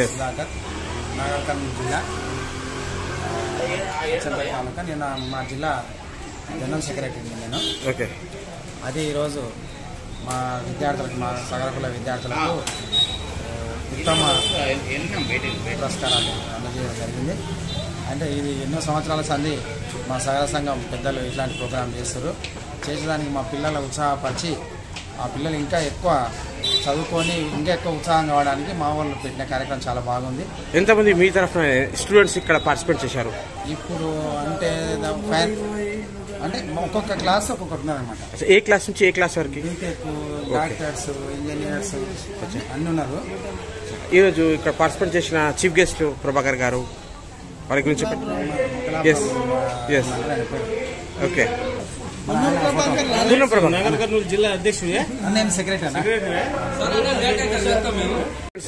సుధాకర్, నాగర్ కర్నూలు జిల్లా తాలూకా. నేను మా జిల్లా జనరల్ సెక్రటరీని నేను. అది ఈరోజు మా విద్యార్థులకు, మా సగరకుల విద్యార్థులకు ఉత్తమ పురస్కారాలు అందజేయడం జరిగింది. అంటే ఇది ఎన్నో సంవత్సరాల సంది మా సగర సంఘం పెద్దలు ఇట్లాంటి ప్రోగ్రాం చేస్తారు. చేసేదానికి మా పిల్లల ఉత్సాహపరిచి ఆ పిల్లలు ఇంకా ఎక్కువ చదువుకొని ఇంకా ఎక్కువ ఉత్సాహం కావడానికి మా వాళ్ళు పెట్టిన కార్యక్రమం చాలా బాగుంది. ఎంతమంది మీ తరఫున స్టూడెంట్స్ ఇక్కడ పార్టిసిపేట్ చేశారు? ఇప్పుడు అంటే ఒక్కొక్క క్లాస్ ఒక్కొక్కటి ఉన్నారనమాట. ఏ క్లాస్ నుంచి ఏ క్లాస్ వరకు? బీటెక్, డాక్టర్స్, ఇంజనీర్స్ అన్నీ ఉన్నారు. ఈరోజు ఇక్కడ పార్టిసిపేట్ చేసిన చీఫ్ గెస్ట్ ప్రభాకర్ గారు, వారి గురించి ఓకే. నాగర్ కర్నూలు జిల్లా అధ్యక్షుడు, నేను సెక్రటరీ.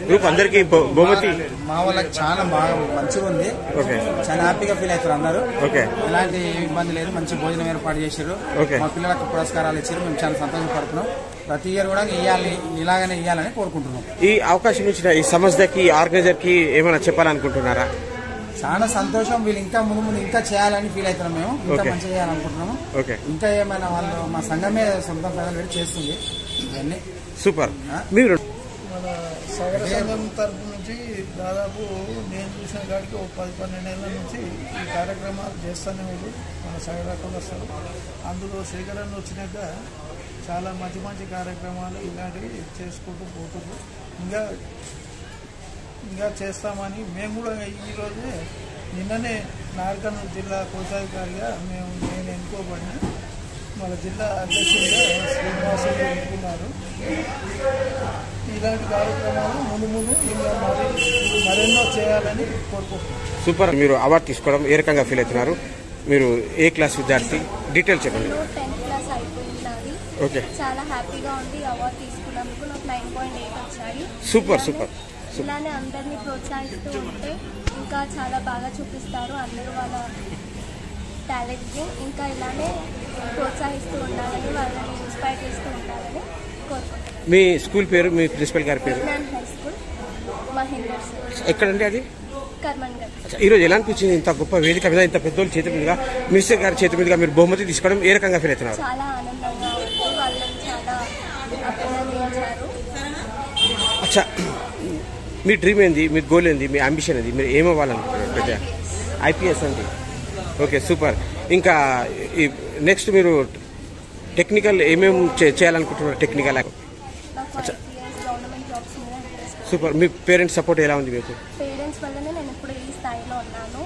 గ్రూప్ అందరికి బహుమతి మా వాళ్ళకి చాలా బాగా మంచిగా ఉంది. చాలా హ్యాపీగా ఫీల్ అవుతారు అందరూ. ఎలాంటి ఇబ్బంది లేదు, మంచి భోజనం ఏర్పాటు చేశారు. మా పిల్లలకు పురస్కారాలు ఇచ్చారు. మేము చాలా సంతోషపడుతున్నాం. ప్రతి ఇయర్ కూడా ఇలాగనే ఇవ్వాలని కోరుకుంటున్నాం. ఈ అవకాశం ఇచ్చిన ఈ సంస్థకి, ఆర్గనైజర్ కి ఏమైనా చెప్పాలనుకుంటున్నారా? చాలా సంతోషం. వీళ్ళు ఇంకా ముందు ఇంకా చేయాలని ఫీల్ అవుతున్నాం. మేము ఇంకా మంచిగా చేయాలనుకుంటున్నాము. ఇంకా ఏమైనా వాళ్ళు మా సంఘమే సొంత ప్రజలు పెట్టి చేస్తుంది ఇవన్నీ. సూపర్. మీరు మన సగర సంఘం తరఫు నుంచి దాదాపు నేను చూసిన కాడికి 10-12 ఏళ్ళ నుంచి ఈ కార్యక్రమాలు చేస్తూనే ఉంది మన సగర కులస్తులు. అందులో సేకరణ వచ్చినాక చాలా మంచి మంచి కార్యక్రమాలు ఇలాంటివి చేసుకుంటూ పోతున్నారు. ఇంకా చేస్తామని మేము కూడా ఈరోజే నిన్ననే నాగర్ కర్నూలు జిల్లా కోశాధికారిగా నేను ఎన్నుకోబడిన. మన జిల్లా అధ్యక్షుడిగా శ్రీనివాసులు ఎన్నుకున్నారు. ఇలాంటి కార్యక్రమాలు ముందు ఇంకా మరెన్నో చేయాలని కోరుకుంటున్నాను. సూపర్. మీరు అవార్డు తీసుకోవడం ఏ రకంగా ఫీల్ అవుతున్నారు? మీరు ఏ క్లాస్ విద్యార్థి? డీటెయిల్స్ చెప్పండి. 10th క్లాస్ అయిపోయింది. ఓకే. చాలా హ్యాపీగా ఉంది. అవార్డు తీసుకున్నందుకు నాకు 9.8 వచ్చాయి. Super super. ఇలానే అందరినీ ప్రోత్సహిస్తూ ఉంటే ఇంకా చాలా బాగా చూపిస్తారు అందరూ వాళ్ళ టాలెంట్ని. ఇంకా ఇలానే ప్రోత్సహిస్తూ ఉండాలని, వాళ్ళని ఇన్స్పైర్ చేస్తూ ఉండాలని కోరుకుంటున్నాను. మీ స్కూల్ పేరు, మీ ప్రిన్సిపల్ గారి పేరు? High school Mahender sir. ఎక్కడండి అది? కర్మన్గఢ్. ఈరోజు ఎలా అనిపించింది? ఇంత గొప్ప వేదిక మీద, ఇంత పెద్దోళ్ళ చేతి మీదుగా, మినిస్టర్ గారి చేతి మీదుగా మీరు బహుమతి తీసుకోవడం ఏ రకంగా ఫీల్ అవుతున్నారు? చాలా ఆనందంగా ఉంది. వాళ్ళని చాలా అభినందించారు. అచ్చా, మీ డ్రీమ్ ఏంది? మీ గోల్ ఏంది? మీ అంబిషన్ ఏంది? మీరు ఏమవ్వాలనుకుంటున్నారు? పెద్ద ఐపీఎస్ అండి. Okay, super. ఇంకా నెక్స్ట్ మీరు టెక్నికల్ ఏమేమి చేయాలనుకుంటున్నారు? Technical super. మీ పేరెంట్స్ సపోర్ట్ ఎలా ఉంది మీకు? పేరెంట్స్ వల్లనే నేను ఇప్పుడు ఈ స్థాయిలో ఉన్నాను.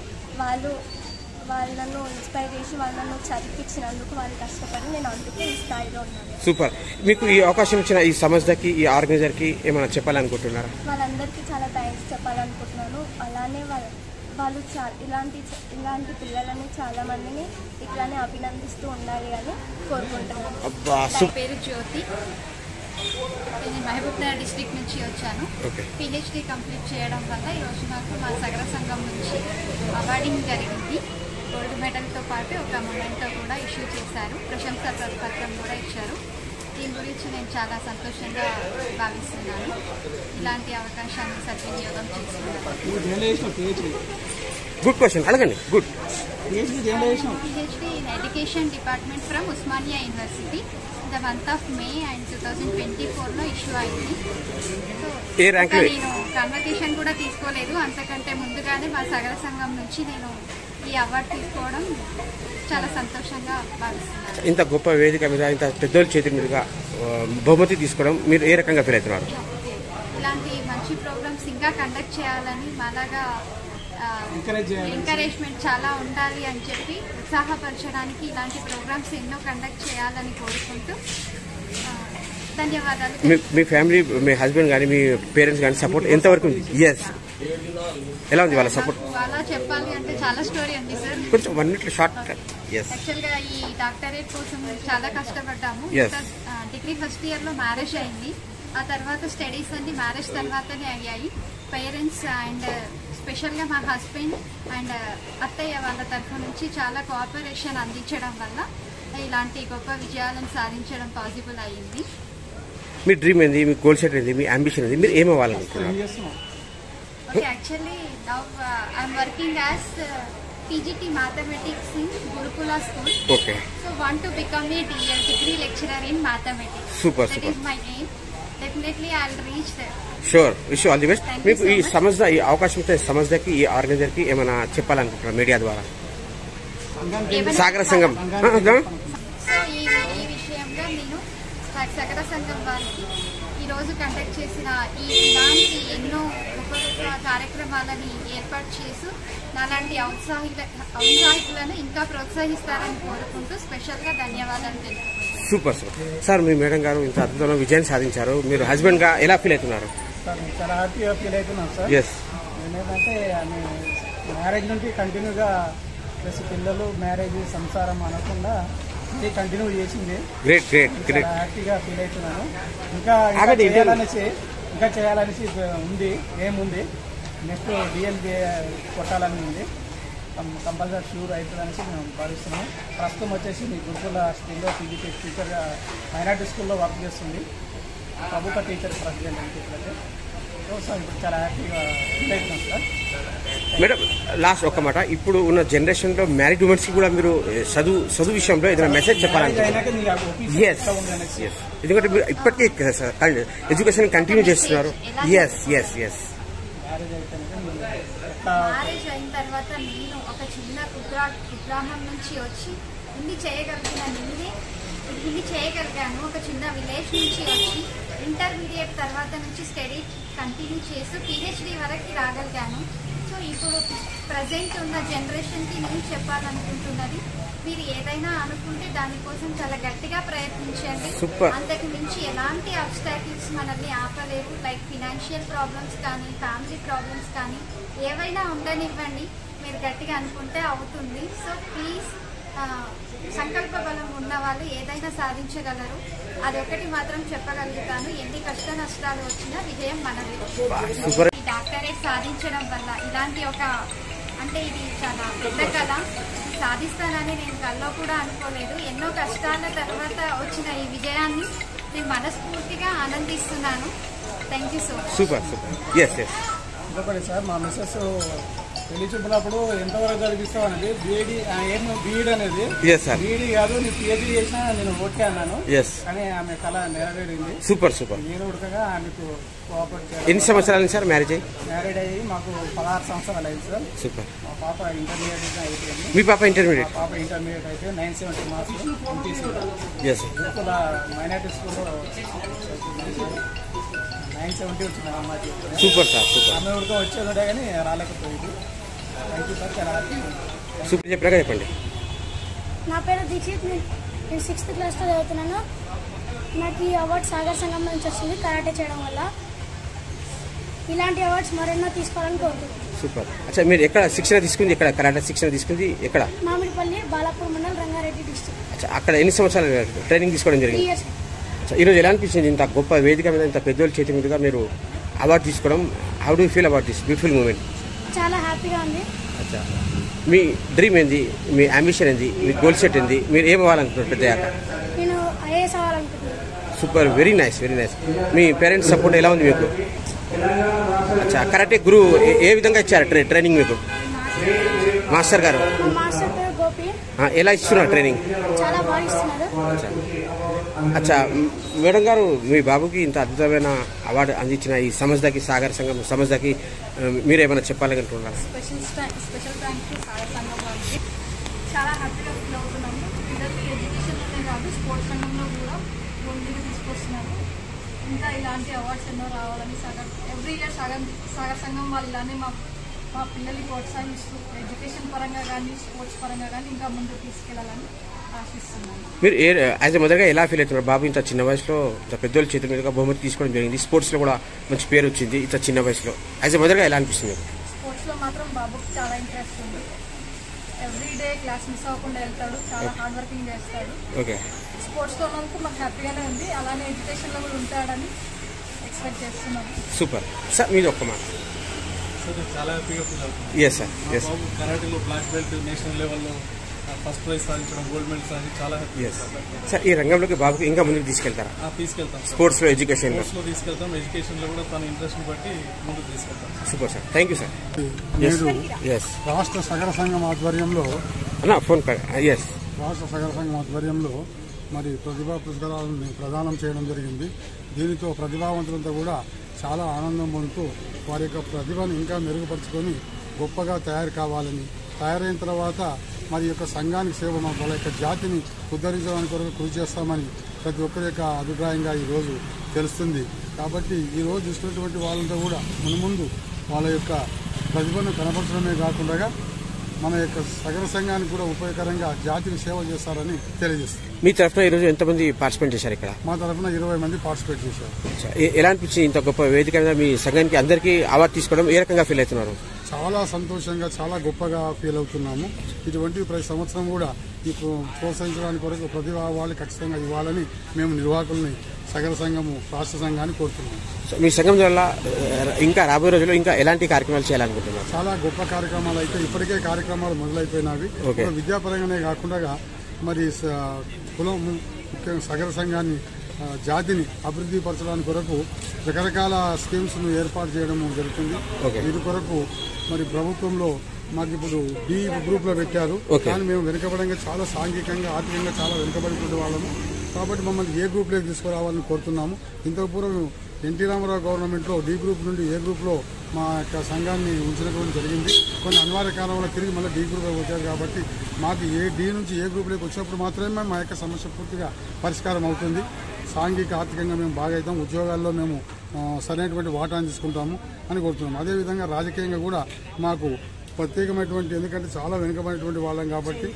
వాళ్ళను ఇన్స్పైర్ చేసి వాళ్ళను చదివించినందుకు, వాళ్ళు కష్టపడి నేను అందుకే ఈ స్థాయిలో ఉన్నాను. సూపర్. మీకు ఈ అవకాశం ఇచ్చిన ఈ సంస్థకి, ఈ ఆర్గనైజర్కి ఏమైనా చెప్పాలనుకుంటున్నారా? వాళ్ళందరికీ చాలా థ్యాంక్స్ చెప్పాలనుకుంటున్నాను. అలానే వాళ్ళు ఇలాంటి పిల్లలని చాలా మందిని ఇట్లానే అభినందిస్తూ ఉండాలి అని కోరుకుంటున్నాను. పేరు జ్యోతి. నేను మహబూబ్నగర్ డిస్ట్రిక్ట్ నుంచి వచ్చాను. పిహెచ్డి కంప్లీట్ చేయడం వల్ల ఈరోజు నాకు మా సగర సంఘం నుంచి అవార్డింగ్ జరిగింది. గోల్డ్ మెడల్తో పాటు ఒక మొమెంటో కూడా ఇష్యూ చేశారు. ప్రశంసా పత్రం కూడా ఇచ్చారు. దీని గురించి నేను చాలా సంతోషంగా భావిస్తున్నాను. ఇలాంటి అవకాశాన్ని సద్వినియోగం చేసుకున్నాను. గుడ్ క్వశ్చన్, అడగండి. Good. PhD in Education Department from Usmania University. The month of May and 2024లో ఇష్యూ అయింది. ఏ ర్యాంక్? నేను కన్వర్టేషన్ కూడా తీసుకోలేదు. అంతకంటే ముందుగానే మా సగర సంఘం నుంచి నేను ఈ అవార్డు తీసుకోవడం చాలా సంతోషంగా భావిస్తున్నాను. ఇంత గొప్ప వేదిక మీద, ఇంత పెద్దోళ్ళ చేతి మీదుగా బహుమతి తీసుకోవడం మీరు ఏ రకంగా ఫీల్ అవుతున్నారు? ఇలాంటి మంచి ప్రోగ్రామ్స్ ఇంకా కండక్ట్ చేయాలని, మాలాగా ఎంకరేజ్మెంట్ చాలా ఉండాలి అని చెప్పి ఉత్సాహపరచడానికి ఇలాంటి ప్రోగ్రామ్స్ ఎన్నో కండక్ట్ చేయాలని కోరుకుంటూ ధన్యవాదాలు. మీ ఫ్యామిలీ, మీ హస్బెండ్ కానీ, మీ పేరెంట్స్ కానీ సపోర్ట్ ఎంతవరకు ఉంది? ఎలా ఉంది వాళ్ళ సపోర్ట్? అలా చెప్పాలి అంటే చాలా స్టోరీ ఉంది సార్. కొంచెం 1 minute షార్ట్. యాక్చువల్గా ఈ డాక్టరేట్ కోసం చాలా కష్టపడ్డాము. డిగ్రీ ఫస్ట్ ఇయర్లో మ్యారేజ్ అయింది. ఆ తర్వాత స్టడీస్ అన్ని మ్యారేజ్ తర్వాతనే అయ్యాయి. పేరెంట్స్ అండ్ స్పెషల్గా మా హస్బెండ్ అండ్ అత్తయ్య వాళ్ళ తరఫు నుంచి చాలా కోఆపరేషన్ అందించడం వల్ల ఇలాంటి గొప్ప విజయాలను సాధించడం పాసిబుల్ అయ్యింది. మీ డ్రీమ్ ఏంది? మీ గోల్ సెట్ ఏంది? మీ అంబిషన్ ఏంది? మీరు ఏమవ్వాలనుకుంటున్నారు? Okay, actually now I'm working as PGT Mathematics in Gurukula School. Okay. So want to become a degree lecturer in mathematics. Super, That super. is my aim. Definitely I'll reach there. Sure wish all the best. Thank you మీకు so ఈ much. సంస్థ ఈ అవకాశం ఇస్తే సంస్థకి ఈ ఆర్గనైజర్కి ఏమైనా చెప్పాలనుకుంటున్నారు మీడియా ద్వారా? సాగర సంఘం సో ఈ విషయంగా నేను సాగర సంఘం వారికి ఈరోజు కండక్ట్ చేసిన ఇలాంటి ఎన్నో గొప్ప గొప్ప కార్యక్రమాలని ఏర్పాటు చేసి నాలాంటి ఔత్సాహికులను ఇంకా ప్రోత్సహిస్తారని కోరుకుంటూ స్పెషల్గా ధన్యవాదాలు తెలుపుకుంటున్నాను. Super sir. సార్ మీ మేడం గారు ఇంత అద్భుతమైన విజయాన్ని సాధించారు. మీరు హస్బెండ్గా ఎలా ఫీల్ అవుతున్నారు? సార్ నేను చాలా హ్యాపీగా ఫీల్ అవుతున్నాను సార్. ఎస్. నేనేంటంటే మ్యారేజ్ నుండి కంటిన్యూగా ప్లస్ పిల్లలు మ్యారేజ్ సంసారం అనకుండా ఇది కంటిన్యూ చేసింది. Great great great. చాలా హ్యాపీగా ఫీల్ అవుతున్నాను. ఇంకా చేయాలనేసి ఉంది, ఏముంది నెక్స్ట్ డిఎల్బి కొట్టాలని ఉంది. కంపల్సరీ షూర్ అవుతుందనేసి మేము భావిస్తున్నాం. ప్రస్తుతం వచ్చేసి మీ గురుకుల స్కూల్లో పీజీటీ టీచర్గా మైనార్టీ స్కూల్లో వర్క్ చేస్తుంది. ప్రభుత్వ టీచర్ ప్రెసిడెంట్ అనిపించలేదు. సో ఇప్పుడు చాలా హ్యాపీగా ఫీల్ అవుతున్నాం సార్. మేడం లాస్ట్ ఒక మాట, ఇప్పుడు ఉన్న జనరేషన్లో మ్యారీడ్ ఉమెన్స్కి కూడా మీరు చదువు విషయంలో ఏదైనా మెసేజ్ చెప్పాలనుకుంటున్నారు? ఎందుకంటే మీరు ఇప్పటికీ ఎడ్యుకేషన్ కంటిన్యూ చేస్తున్నారు. Yes yes yes. మ్యారేజ్ అయిన తర్వాత నేను ఒక చిన్న కుగ్రామం నుంచి వచ్చి ఇన్ని చేయగలిగాను. ఒక చిన్న విలేజ్ నుంచి వచ్చి ఇంటర్మీడియట్ తర్వాత నుంచి స్టడీ కంటిన్యూ చేస్తూ PhD వరకు రాగలిగాను. సో ఇప్పుడు ప్రజెంట్ ఉన్న జనరేషన్కి నేను చెప్పాలనుకుంటున్నది, మీరు ఏదైనా అనుకుంటే దానికోసం చాలా గట్టిగా ప్రయత్నించండి. అంతకు మించి ఎలాంటి అబ్స్టాకిల్స్ మనల్ని ఆపలేవు. లైక్ ఫినాన్షియల్ ప్రాబ్లమ్స్ కానీ ఫ్యామిలీ ప్రాబ్లమ్స్ కానీ ఏవైనా ఉండనివ్వండి, మీరు గట్టిగా అనుకుంటే అవుతుంది. సో ప్లీజ్ సంకల్ప బలం ఉన్న వాళ్ళు ఏదైనా సాధించగలరు. అదొకటి మాత్రం చెప్పగలుగుతాను, ఎన్ని కష్ట నష్టాలు వచ్చినా విజయం మనది. ఈ డాక్టరేట్ సాధించడం వల్ల ఇలాంటి అంటే ఇది చాలా పెద్ద కళ, సాధిస్తానని నేను కల్లో కూడా అనుకోలేదు. ఎన్నో కష్టాల తర్వాత వచ్చిన ఈ విజయాన్ని నేను మనస్ఫూర్తిగా ఆనందిస్తున్నాను. Thank you so much. Super super. Yes yes. ఇంకొకటి సార్, మా మిస్సెస్ పెళ్లి చూపులప్పుడు ఎంతవరకు చదివిస్తావు అనేది బీఈడ్ అనేది బీఈడి కాదు, నీ PhD చేసినా నేను ఓకే అన్నాను. కానీ ఆమె కళ నెరవేరింది. Super super. నేను ఉడకగా ఆమెకు కోఆపరేట్ చేయాలి. ఎన్ని సంవత్సరాలు సార్ మ్యారేజ్ అయ్యి? మ్యారీడ్ అయ్యి మాకు 16 సంవత్సరాలు అయింది సార్. సూపర్. మా పాప ఇంటర్మీడియట్ అయిపోయింది. మీ పాప ఇంటర్మీడియట్? పాప ఇంటర్మీడియట్ అయితే 970 మార్క్స్ MPC గురుకుల మైనార్టీ స్కూల్లో 970 వచ్చింది అమ్మాయి. Super sir super. ఆమె ఉడక వచ్చేది కానీ రాలేకపోయింది. Thank you sir. చాలా హ్యాపీ. సూపర్. చెప్పండి. నా పేరు దీక్షిత్, నేను 6th క్లాస్లో చదువుతున్నాను. నాకు ఈ అవార్డు సాగర్ సంఘం నుంచి వచ్చింది కరాటే చేయడం వల్ల. ఇలాంటి అవార్డ్స్ మరెన్నో తీసుకోవాలని కోరుకుంటున్నాను. సూపర్. అచ్చా, మీరు ఎక్కడ శిక్షణ తీసుకుంది? ఎక్కడ కరాటే శిక్షణ తీసుకుంది? ఎక్కడ? మామిడిపల్లి, బాలాపూర్ మండల్, రంగారెడ్డి డిస్ట్రిక్ట్. అచ్చా, అక్కడ ఎన్ని సంవత్సరాలు ట్రైనింగ్ తీసుకోవడం జరిగింది? 3 years. అచ్చా, ఈరోజు ఎలా అనిపించింది ఇంత గొప్ప వేదిక మీద ఇంత పెద్దోళ్ళ చేతి మీదుగా మీరు అవార్డు తీసుకోవడం? How do feel about this beautiful moment? చాలా హ్యాపీగా ఉంది. అచ్చా, మీ డ్రీమ్ ఏంది? మీ అంబిషన్ ఏంది? మీ గోల్ సెట్ ఏంది? మీరు ఏం అవ్వాలనుకుంటున్నారు పెద్దయ్యాక? నేను IAS అవ్వాలనుకుంటున్నాను. Super. Very nice very nice. మీ పేరెంట్స్ సపోర్ట్ ఎలా ఉంది మీకు? అచ్చా, కరాటే గురువు ఏ విధంగా ఇచ్చారు ట్రైనింగ్ మీకు? మాస్టర్ గారు? మాస్టర్ పేరు గోపి. ఎలా ఇస్తున్నారు ట్రైనింగ్? చాలా బాగా ఇస్తున్నారు. అచ్చా, మేడం గారు, మీ బాబుకి ఇంత అద్భుతమైన అవార్డు అందించిన ఈ సంస్థకి, సాగర్ సంఘం సంస్థకి మీరేమైనా చెప్పాలనుకుంటున్నారా? స్పెషల్ థ్యాంక్స్ టు సాగర్ సంఘం వారికి. చాలా హ్యాపీగా ఫీల్ అవుతున్నాము. పిల్లలకి ఎడ్యుకేషన్లోనే కాదు, స్పోర్ట్స్ రంగంలో కూడా ముందుకు తీసుకొస్తున్నారు. ఇంకా ఇలాంటి అవార్డ్స్ ఎన్నో రావాలని ఎవ్రీ ఇయర్ సాగర్ సంఘం వాళ్ళు ఇలానే మా పిల్లల్ని ప్రోత్సహిస్తూ ఎడ్యుకేషన్ పరంగా కానీ స్పోర్ట్స్ పరంగా కానీ ఇంకా ముందుకు తీసుకెళ్లాలని ఆశిస్తున్నాను. మీరు యాజ్ ఎ మదర్గా ఎలా ఫీల్ అవుతున్నారు? బాబు ఇంత చిన్న వయసులో ఇంత పెద్దోళ్ళ చేతుల మీదుగా బహుమతి తీసుకోవడం జరిగింది. స్పోర్ట్స్లో కూడా మంచి పేరు వచ్చింది ఇంత చిన్న వయసులో. యాజ్ ఎ మదర్గా ఎలా అనిపిస్తుంది? స్పోర్ట్స్లో మాత్రం బాబుకి చాలా ఇంట్రెస్ట్ ఉంది. ఎవ్రీడే క్లాస్ మిస్ అవ్వకుండా వెళ్తాడు, చాలా హార్డ్ వర్కింగ్ చేస్తాడు. ఓకే. స్పోర్ట్స్లో ఉన్నందుకు మాకు హ్యాపీగానే ఉంది. అలానే ఎడ్యుకేషన్లో కూడా ఉంటాడని ఎక్స్పెక్ట్ చేస్తున్నాం. Super sir. మీది ఒక్క మాట. చాలా హ్యాపీగా ఫీల్ అవుతుంది. Yes sir. ఎస్. కరాటేలో బ్లాక్ బెల్ట్ నేషనల్ లెవెల్లో ఫస్ట్ ప్రైజ్ సాధించడం, గోల్డ్ మెడల్ సాధించడం చాలా హ్యాపీ సార్. ఈ రంగంలోకి బాబుకి ఇంకా ముందుకు తీసుకెళ్తారా? తీసుకెళ్తాం. స్పోర్ట్స్లో, ఎడ్యుకేషన్లో తీసుకెళ్తాం. ఎడ్యుకేషన్లో కూడా తన ఇంట్రెస్ట్ని బట్టి ముందుకు తీసుకెళ్తాం. Super sir, thank you sir. రాష్ట్ర సగర సంఘం ఆధ్వర్యంలో రాష్ట్ర సగర సంఘం ఆధ్వర్యంలో మరి ప్రతిభా పురస్కారాలను ప్రదానం చేయడం జరిగింది. దీనితో ప్రతిభావంతులంతా కూడా చాలా ఆనందం పొందుతూ వారి యొక్క ప్రతిభను ఇంకా మెరుగుపరుచుకొని గొప్పగా తయారు కావాలని, తయారైన తర్వాత మరి యొక్క సంఘానికి సేవ, వాళ్ళ యొక్క జాతిని ఉద్ధరించడానికి కొరకు కృషి చేస్తామని ప్రతి ఒక్కరి యొక్క అభిప్రాయంగా ఈరోజు తెలుస్తుంది. కాబట్టి ఈరోజు చూసినటువంటి వాళ్ళంతా కూడా మున్ముందు వాళ్ళ యొక్క ప్రతిభను కనపరచడమే కాకుండా మన యొక్క సగర సంఘానికి కూడా ఉపయోగకరంగా జాతికి సేవ చేస్తారని తెలియజేస్తుంది. మీ తరఫున ఈరోజు ఎంతమంది పార్టిసిపేట్ చేశారు ఇక్కడ? మా తరఫున 20 మంది పార్టిసిపేట్ చేశారు. ఎలా అనిపించింది ఇంత గొప్ప వేదిక మీద మీ సంఘానికి అందరికీ అవార్డు తీసుకోవడం? ఏ రకంగా ఫీల్ అవుతున్నారు? చాలా సంతోషంగా, చాలా గొప్పగా ఫీల్ అవుతున్నాము. ఇటువంటి ప్రతి సంవత్సరం కూడా ఈ ప్రోత్సహించడానికి కొరకు ప్రతిభ వాళ్ళు ఖచ్చితంగా ఇవ్వాలని మేము నిర్వాహకుల్ని, సగర సంఘము, రాష్ట్ర సంఘాన్ని కోరుతున్నాము. మీ సంఘం వల్ల ఇంకా రాబోయే రోజుల్లో ఇంకా ఎలాంటి కార్యక్రమాలు చేయాలనుకుంటున్నారు? చాలా గొప్ప కార్యక్రమాలు అయితే ఇప్పటికే కార్యక్రమాలు మొదలైపోయినవి. విద్యాపరంగానే కాకుండా మరి కులం, ముఖ్యంగా సగర సంఘాన్ని, జాతిని అభివృద్ధి పరచడానికి కొరకు రకరకాల స్కీమ్స్ ను ఏర్పాటు చేయడం జరుగుతుంది. ఇది కొరకు మరి ప్రభుత్వంలో మాకు ఇప్పుడు డి గ్రూప్ లో పెట్టారు. కానీ మేము వెనుకబడంగా చాలా సాంఘికంగా, ఆర్థికంగా చాలా వెనుకబడిన వాళ్ళము. కాబట్టి మమ్మల్ని ఏ గ్రూప్ లోకి తీసుకురావాలని కోరుతున్నాము. ఇంతకు పూర్వం ఎన్టీ రామారావు గవర్నమెంట్ లో డి గ్రూప్ నుండి ఏ గ్రూప్ లో మా యొక్క సంఘాన్ని ఉంచినటువంటి జరిగింది. కొన్ని అనివార్య కారణంలో తిరిగి మళ్ళీ డి గ్రూప్ వచ్చారు. కాబట్టి మాకు డి నుంచి ఏ గ్రూప్ లోకి వచ్చినప్పుడు మాత్రమే మా యొక్క సమస్య పూర్తిగా పరిష్కారం అవుతుంది. సాంఘిక, ఆర్థికంగా మేము బాగా అవుతాం. ఉద్యోగాల్లో మేము సరైనటువంటి వాటాను తీసుకుంటాము అని కోరుతున్నాము. అదేవిధంగా రాజకీయంగా కూడా మాకు ప్రత్యేకమైనటువంటి, ఎందుకంటే చాలా వెనుకబడినటువంటి వాళ్ళం కాబట్టి,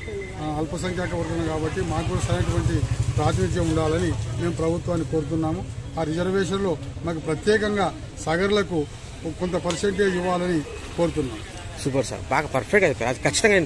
అల్పసంఖ్యాక వర్గం కాబట్టి మాకు కూడా సరైనటువంటి ప్రాతినిధ్యం ఉండాలని మేము ప్రభుత్వాన్ని కోరుతున్నాము. ఆ రిజర్వేషన్లో మాకు ప్రత్యేకంగా సగర్లకు కొంత పర్సెంటేజ్ ఇవ్వాలని కోరుతున్నాం. సూపర్ సార్, బాగా పర్ఫెక్ట్ అయిపోయారు. అది ఖచ్చితంగా